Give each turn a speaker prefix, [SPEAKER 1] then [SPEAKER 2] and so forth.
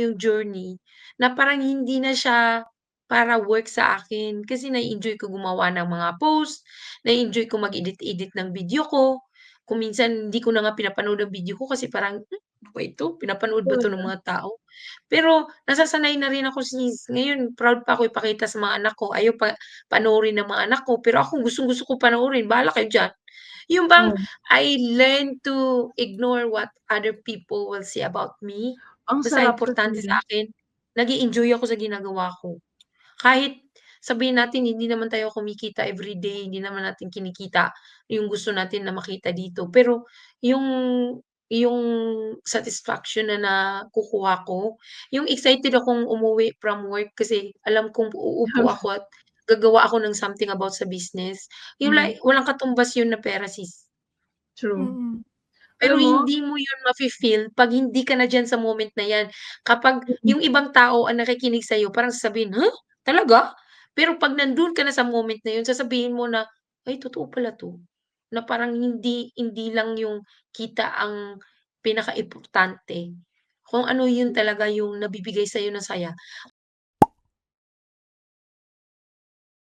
[SPEAKER 1] yung journey na parang hindi na siya para work sa akin kasi na-e-enjoy ko gumawa ng mga post, na-e-enjoy ko mag-edit-edit ng video ko. Kung minsan hindi ko na nga pinapanood ang video ko kasi parang, ano ba ito, pinapanood ba 'to ng mga tao? Pero nasasanay na rin ako since ngayon proud pa ako ipakita sa mga anak ko, ayaw panoorin ng mga anak ko, pero ako gustong-gusto ko panoorin, bahala kayo diyan. Yung bang
[SPEAKER 2] Hmm,
[SPEAKER 1] I learn to ignore what other people will say about me,
[SPEAKER 2] ang
[SPEAKER 1] basta
[SPEAKER 2] sarap kasi
[SPEAKER 1] importante
[SPEAKER 2] nun.
[SPEAKER 1] sa akin nag-e-enjoy ako sa ginagawa ko. Kahit sabihin natin hindi naman tayo kumikita everyday, hindi naman natin kinikita yung gusto natin na makita dito, pero yung yung satisfaction na nakukuha ko, yung excited akong umuwi from work kasi alam kong uupo ako at gagawa ako ng something about sa business, yung
[SPEAKER 2] Hmm,
[SPEAKER 1] like walang katumbas yun na pera sis.
[SPEAKER 2] true.
[SPEAKER 3] Mm.
[SPEAKER 1] Pero
[SPEAKER 2] Alam mo
[SPEAKER 1] hindi mo yun mafi-feel 'pag hindi ka na diyan sa moment na yan. Kapag
[SPEAKER 2] mm,
[SPEAKER 1] yung ibang tao ang nakikinig sa'yo parang sasabihin, "Huh, talaga?" Pero 'pag nandun ka na sa moment na yun sasabihin mo na, "Ay totoo pala 'to." Na parang hindi hindi lang yung kita ang pinakaimportante, kung ano yun talaga yung nabibigay sa'yo ng saya.